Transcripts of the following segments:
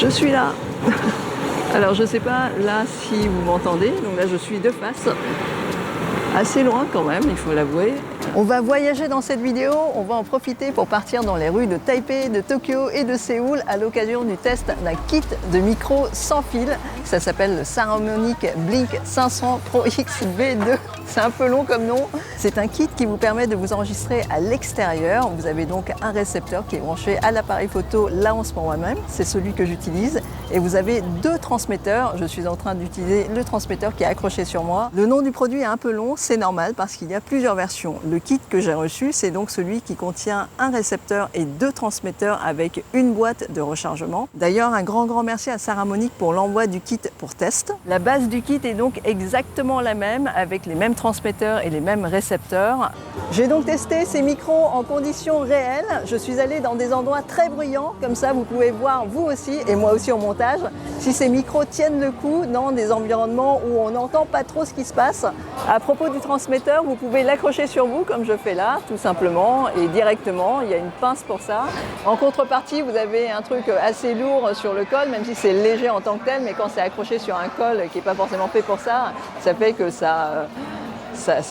Je suis là. Alors je sais pas là si vous m'entendez, donc là je suis de face, assez loin quand même, il faut l'avouer. On va voyager dans cette vidéo, on va en profiter pour partir dans les rues de Taipei, de Tokyo et de Séoul à l'occasion du test d'un kit de micro sans fil. Ça s'appelle le Saramonic Blink 500 Pro X V2. C'est un peu long comme nom. C'est un kit qui vous permet de vous enregistrer à l'extérieur. Vous avez donc un récepteur qui est branché à l'appareil photo là en ce moment même. C'est celui que j'utilise. Et vous avez deux transmetteurs. Je suis en train d'utiliser le transmetteur qui est accroché sur moi. Le nom du produit est un peu long, c'est normal parce qu'il y a plusieurs versions. Le kit que j'ai reçu, c'est donc celui qui contient un récepteur et deux transmetteurs avec une boîte de rechargement. D'ailleurs, un grand merci à Saramonic pour l'envoi du kit pour test. La base du kit est donc exactement la même avec les mêmes transmetteurs et les mêmes récepteurs. J'ai donc testé ces micros en conditions réelles. Je suis allée dans des endroits très bruyants, comme ça vous pouvez voir vous aussi et moi aussi au montage si ces micros tiennent le coup dans des environnements où on n'entend pas trop ce qui se passe. À propos du transmetteur, vous pouvez l'accrocher sur vous comme je fais là, tout simplement et directement. Il y a une pince pour ça. En contrepartie, vous avez un truc assez lourd sur le col, même si c'est léger en tant que tel, mais quand c'est accroché sur un col qui n'est pas forcément fait pour ça, ça fait que ça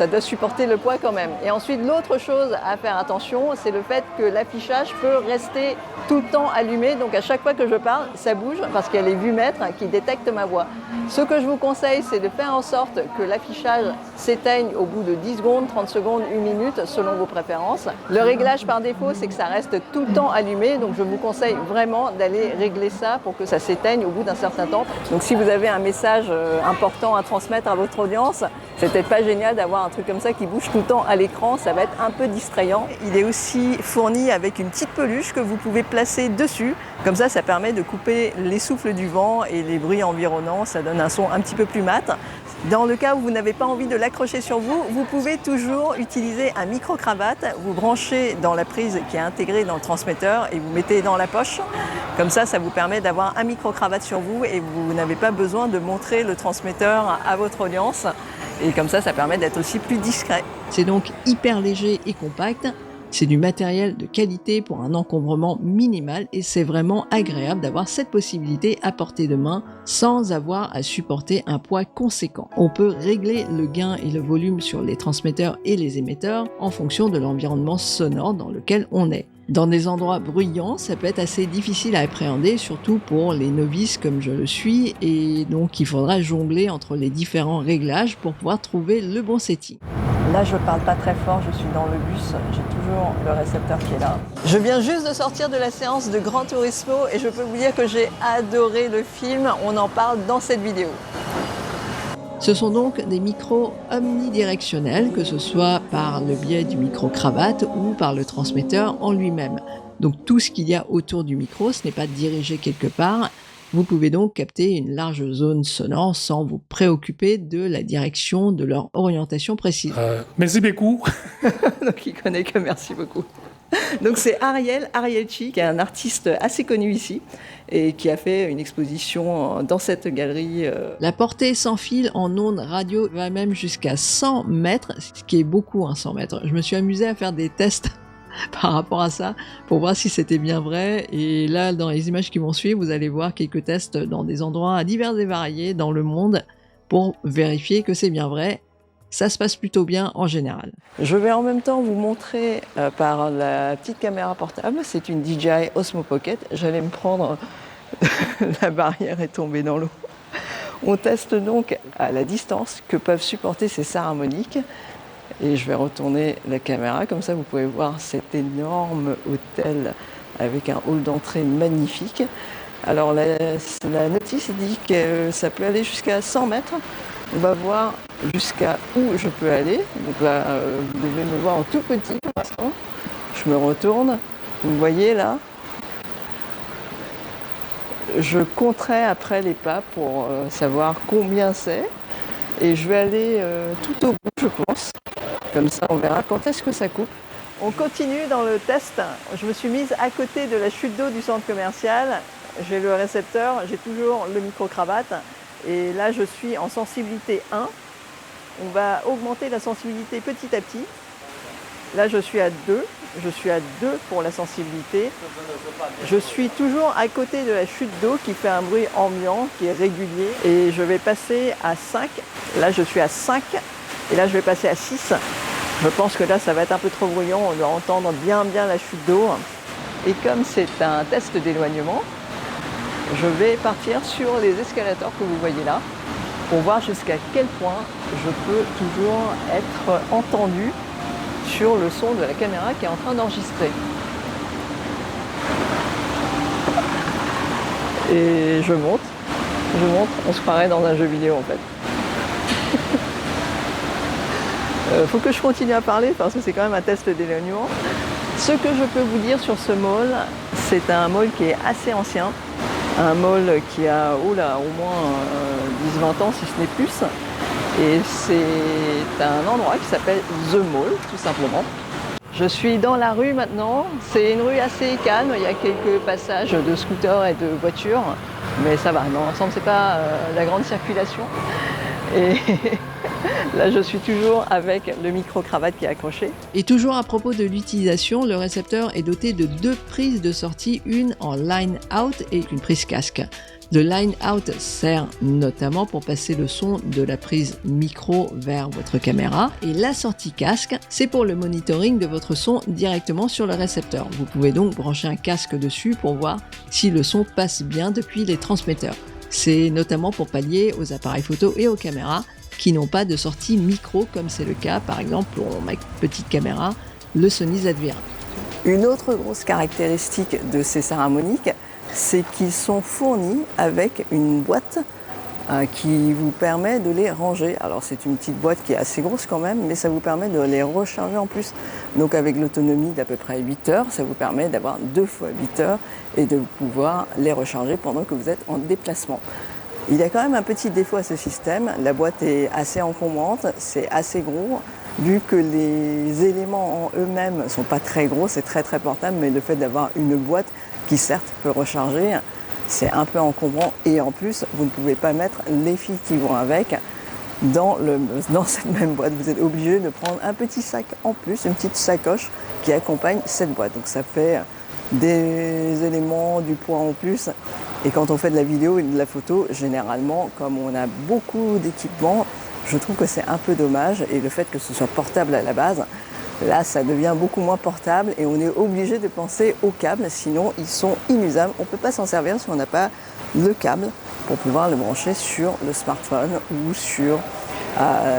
doit supporter le poids quand même. Et ensuite, l'autre chose à faire attention, c'est le fait que l'affichage peut rester tout le temps allumé. Donc à chaque fois que je parle, ça bouge parce qu'il y a les vumètres qui détectent ma voix. Ce que je vous conseille, c'est de faire en sorte que l'affichage s'éteigne au bout de 10 secondes, 30 secondes, 1 minute, selon vos préférences. Le réglage par défaut, c'est que ça reste tout le temps allumé. Donc je vous conseille vraiment d'aller régler ça pour que ça s'éteigne au bout d'un certain temps. Donc si vous avez un message important à transmettre à votre audience, c'est peut-être pas génial d'avoir un truc comme ça qui bouge tout le temps à l'écran, ça va être un peu distrayant. Il est aussi fourni avec une petite peluche que vous pouvez placer dessus. Comme ça permet de couper les souffles du vent et les bruits environnants. Ça donne un son un petit peu plus mat. Dans le cas où vous n'avez pas envie de l'accrocher sur vous, vous pouvez toujours utiliser un micro-cravate. Vous branchez dans la prise qui est intégrée dans le transmetteur et vous mettez dans la poche. Comme ça vous permet d'avoir un micro-cravate sur vous et vous n'avez pas besoin de montrer le transmetteur à votre audience. Et comme ça permet d'être aussi plus discret. C'est donc hyper léger et compact. C'est du matériel de qualité pour un encombrement minimal et c'est vraiment agréable d'avoir cette possibilité à portée de main sans avoir à supporter un poids conséquent. On peut régler le gain et le volume sur les transmetteurs et les émetteurs en fonction de l'environnement sonore dans lequel on est. Dans des endroits bruyants, ça peut être assez difficile à appréhender, surtout pour les novices comme je le suis, et donc il faudra jongler entre les différents réglages pour pouvoir trouver le bon setting. Là, je parle pas très fort, je suis dans le bus, j'ai toujours le récepteur qui est là. Je viens juste de sortir de la séance de Gran Turismo et je peux vous dire que j'ai adoré le film, on en parle dans cette vidéo. Ce sont donc des micros omnidirectionnels, que ce soit par le biais du micro-cravate ou par le transmetteur en lui-même. Donc tout ce qu'il y a autour du micro, ce n'est pas dirigé quelque part. Vous pouvez donc capter une large zone sonore sans vous préoccuper de la direction de leur orientation précise. Merci beaucoup. Donc il connaît que merci beaucoup. Donc c'est Ariel Chi, qui est un artiste assez connu ici et qui a fait une exposition dans cette galerie. La portée sans fil en ondes radio va même jusqu'à 100 mètres, ce qui est beaucoup, 100 mètres. Je me suis amusée à faire des tests par rapport à ça pour voir si c'était bien vrai, et là dans les images qui vont suivre vous allez voir quelques tests dans des endroits divers et variés dans le monde pour vérifier que c'est bien vrai. Ça se passe plutôt bien en général. Je vais en même temps vous montrer par la petite caméra portable, c'est une DJI Osmo Pocket. J'allais me prendre, la barrière est tombée dans l'eau. On teste donc à la distance que peuvent supporter ces Saramonic. Et je vais retourner la caméra, comme ça vous pouvez voir cet énorme hôtel avec un hall d'entrée magnifique. Alors la notice dit que ça peut aller jusqu'à 100 mètres. On va voir jusqu'à où je peux aller. Donc là, vous devez me voir en tout petit pour l'instant. Je me retourne. Vous voyez là, je compterai après les pas pour savoir combien c'est. Et je vais aller tout au bout, je pense. Comme ça, on verra quand est-ce que ça coupe. On continue dans le test. Je me suis mise à côté de la chute d'eau du centre commercial. J'ai le récepteur, j'ai toujours le micro-cravate. Et là, je suis en sensibilité 1. On va augmenter la sensibilité petit à petit. Là, je suis à 2. je suis à 2 pour la sensibilité. Je suis toujours à côté de la chute d'eau qui fait un bruit ambiant, qui est régulier. Et je vais passer à 5. Là, je suis à 5. Et là, je vais passer à 6. Je pense que là, ça va être un peu trop bruyant. On doit entendre bien la chute d'eau. Et comme c'est un test d'éloignement, je vais partir sur les escalators que vous voyez là pour voir jusqu'à quel point je peux toujours être entendu sur le son de la caméra qui est en train d'enregistrer. Et je monte, on se croirait dans un jeu vidéo en fait. Faut que je continue à parler parce que c'est quand même un test d'éloignement. Ce que je peux vous dire sur ce mall, c'est un mall qui est assez ancien. Un mall qui a au moins 10-20 ans si ce n'est plus. Et c'est un endroit qui s'appelle The Mall, tout simplement. Je suis dans la rue maintenant. C'est une rue assez calme. Il y a quelques passages de scooters et de voitures. Mais ça va, dans l'ensemble, c'est pas la grande circulation. Et là, je suis toujours avec le micro-cravate qui est accroché. Et toujours à propos de l'utilisation, le récepteur est doté de 2 prises de sortie, une en line-out et une prise casque. Le line-out sert notamment pour passer le son de la prise micro vers votre caméra. Et la sortie casque, c'est pour le monitoring de votre son directement sur le récepteur. Vous pouvez donc brancher un casque dessus pour voir si le son passe bien depuis les transmetteurs. C'est notamment pour pallier aux appareils photo et aux caméras qui n'ont pas de sortie micro, comme c'est le cas par exemple pour ma petite caméra, le Sony ZV-1. Une autre grosse caractéristique de ces Saramonic, c'est qu'ils sont fournis avec une boîte qui vous permet de les ranger. Alors c'est une petite boîte qui est assez grosse quand même, mais ça vous permet de les recharger en plus. Donc avec l'autonomie d'à peu près 8 heures, ça vous permet d'avoir 2 fois 8 heures et de pouvoir les recharger pendant que vous êtes en déplacement. Il y a quand même un petit défaut à ce système, la boîte est assez encombrante, c'est assez gros. Vu que les éléments en eux-mêmes ne sont pas très gros, c'est très portable, mais le fait d'avoir une boîte qui certes peut recharger, c'est un peu encombrant et en plus vous ne pouvez pas mettre les fils qui vont avec dans cette même boîte. Vous êtes obligé de prendre un petit sac en plus, une petite sacoche qui accompagne cette boîte. Donc ça fait des éléments, du poids en plus. Et quand on fait de la vidéo et de la photo, généralement, comme on a beaucoup d'équipements, je trouve que c'est un peu dommage. Et le fait que ce soit portable à la base, là, ça devient beaucoup moins portable et on est obligé de penser aux câbles, sinon ils sont inusables. On ne peut pas s'en servir si on n'a pas le câble pour pouvoir le brancher sur le smartphone ou sur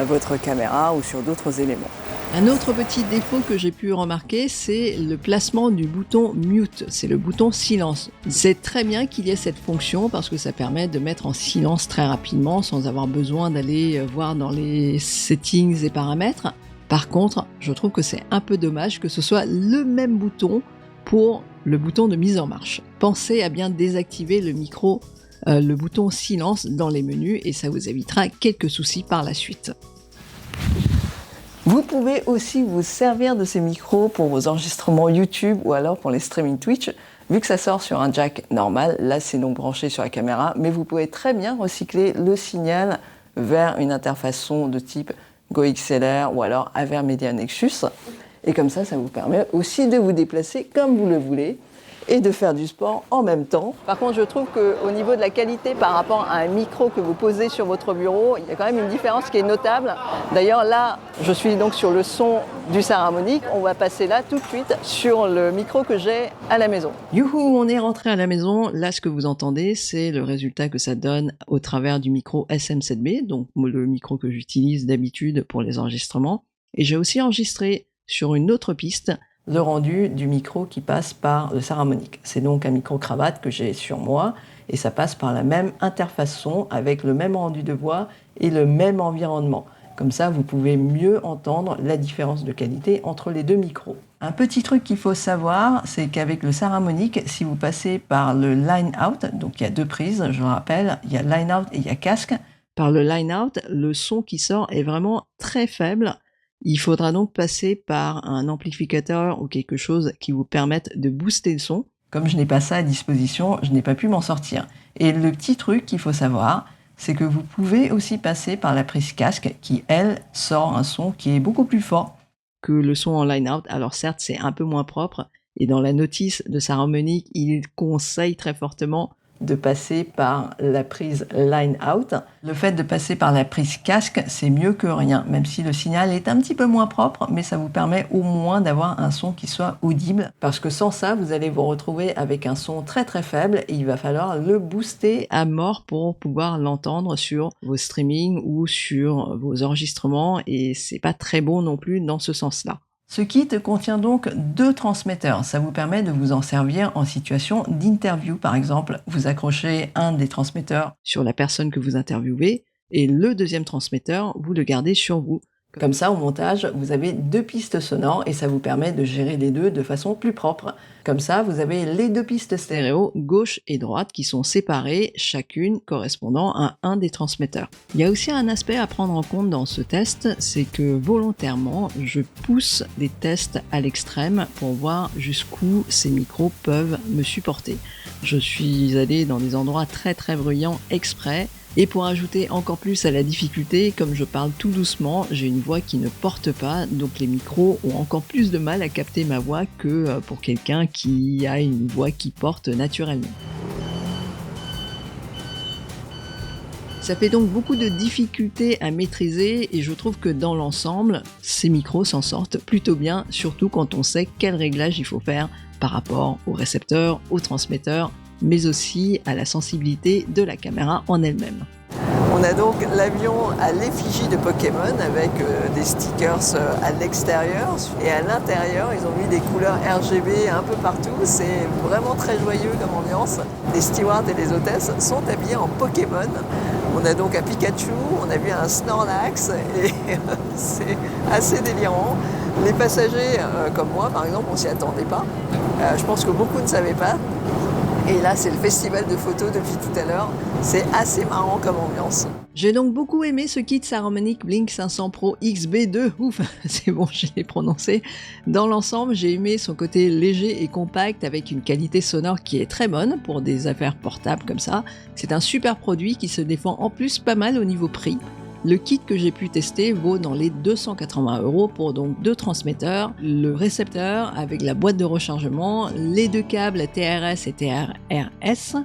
votre caméra ou sur d'autres éléments. Un autre petit défaut que j'ai pu remarquer, c'est le placement du bouton mute, c'est le bouton silence. C'est très bien qu'il y ait cette fonction parce que ça permet de mettre en silence très rapidement sans avoir besoin d'aller voir dans les settings et paramètres. Par contre, je trouve que c'est un peu dommage que ce soit le même bouton pour le bouton de mise en marche. Pensez à bien désactiver le bouton silence dans les menus et ça vous évitera quelques soucis par la suite. Vous pouvez aussi vous servir de ces micros pour vos enregistrements YouTube ou alors pour les streaming Twitch. Vu que ça sort sur un jack normal, là c'est donc branché sur la caméra, mais vous pouvez très bien recycler le signal vers une interface son de type GoXLR ou alors AverMedia Nexus. Et comme ça vous permet aussi de vous déplacer comme vous le voulez et de faire du sport en même temps. Par contre, je trouve qu'au niveau de la qualité par rapport à un micro que vous posez sur votre bureau, il y a quand même une différence qui est notable. D'ailleurs, là, je suis donc sur le son du Saramonic. On va passer là tout de suite sur le micro que j'ai à la maison. Youhou, on est rentré à la maison. Là, ce que vous entendez, c'est le résultat que ça donne au travers du micro SM7B, donc le micro que j'utilise d'habitude pour les enregistrements. Et j'ai aussi enregistré sur une autre piste le rendu du micro qui passe par le Saramonic. C'est donc un micro-cravate que j'ai sur moi et ça passe par la même interface son avec le même rendu de voix et le même environnement. Comme ça, vous pouvez mieux entendre la différence de qualité entre les deux micros. Un petit truc qu'il faut savoir, c'est qu'avec le Saramonic, si vous passez par le line-out, donc il y a 2 prises, je rappelle, il y a line-out et il y a casque. Par le line-out, le son qui sort est vraiment très faible. Il faudra donc passer par un amplificateur ou quelque chose qui vous permette de booster le son. Comme je n'ai pas ça à disposition, je n'ai pas pu m'en sortir. Et le petit truc qu'il faut savoir, c'est que vous pouvez aussi passer par la prise casque qui, elle, sort un son qui est beaucoup plus fort. que le son en line-out. Alors certes, c'est un peu moins propre, et dans la notice de Saramonic, il conseille très fortement de passer par la prise line-out. Le fait de passer par la prise casque, c'est mieux que rien, même si le signal est un petit peu moins propre, mais ça vous permet au moins d'avoir un son qui soit audible, parce que sans ça, vous allez vous retrouver avec un son très très faible, et il va falloir le booster à mort pour pouvoir l'entendre sur vos streamings ou sur vos enregistrements, et c'est pas très bon non plus dans ce sens-là. Ce kit contient donc 2 transmetteurs. Ça vous permet de vous en servir en situation d'interview. Par exemple, vous accrochez un des transmetteurs sur la personne que vous interviewez et le deuxième transmetteur, vous le gardez sur vous. Comme ça, au montage, vous avez 2 pistes sonores et ça vous permet de gérer les deux de façon plus propre. Comme ça, vous avez les 2 pistes stéréo, gauche et droite, qui sont séparées, chacune correspondant à un des transmetteurs. Il y a aussi un aspect à prendre en compte dans ce test, c'est que volontairement, je pousse des tests à l'extrême pour voir jusqu'où ces micros peuvent me supporter. Je suis allé dans des endroits très très bruyants exprès. Et pour ajouter encore plus à la difficulté, comme je parle tout doucement, j'ai une voix qui ne porte pas, donc les micros ont encore plus de mal à capter ma voix que pour quelqu'un qui a une voix qui porte naturellement. Ça fait donc beaucoup de difficultés à maîtriser et je trouve que dans l'ensemble, ces micros s'en sortent plutôt bien, surtout quand on sait quel réglage il faut faire par rapport au récepteur, au transmetteur, mais aussi à la sensibilité de la caméra en elle-même. On a donc l'avion à l'effigie de Pokémon avec des stickers à l'extérieur et à l'intérieur ils ont mis des couleurs RGB un peu partout, c'est vraiment très joyeux comme ambiance. Les stewards et les hôtesses sont habillés en Pokémon. On a donc un Pikachu, on a vu un Snorlax et c'est assez délirant. Les passagers comme moi par exemple, on s'y attendait pas. Je pense que beaucoup ne savaient pas. Et là, c'est le festival de photos depuis tout à l'heure. C'est assez marrant comme ambiance. J'ai donc beaucoup aimé ce kit Saramonic Blink 500 Pro XB2. Ouf, c'est bon, je l'ai prononcé. Dans l'ensemble, j'ai aimé son côté léger et compact avec une qualité sonore qui est très bonne pour des affaires portables comme ça. C'est un super produit qui se défend en plus pas mal au niveau prix. Le kit que j'ai pu tester vaut dans les 280 € pour donc 2 transmetteurs, le récepteur avec la boîte de rechargement, les 2 câbles TRS et TRRS,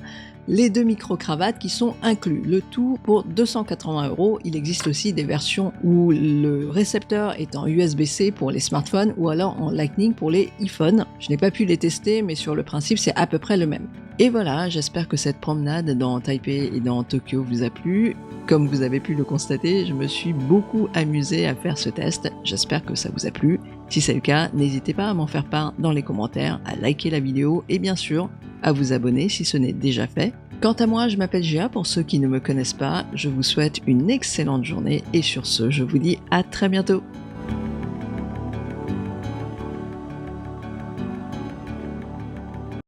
les 2 micro-cravates qui sont inclus, le tout pour 280 €. Il existe aussi des versions où le récepteur est en USB-C pour les smartphones ou alors en Lightning pour les iPhones. Je n'ai pas pu les tester, mais sur le principe, c'est à peu près le même. Et voilà, j'espère que cette promenade dans Taipei et dans Tokyo vous a plu. Comme vous avez pu le constater, je me suis beaucoup amusée à faire ce test. J'espère que ça vous a plu. Si c'est le cas, n'hésitez pas à m'en faire part dans les commentaires, à liker la vidéo et bien sûr, à vous abonner si ce n'est déjà fait. Quant à moi, je m'appelle Gia, pour ceux qui ne me connaissent pas, je vous souhaite une excellente journée et sur ce, je vous dis à très bientôt.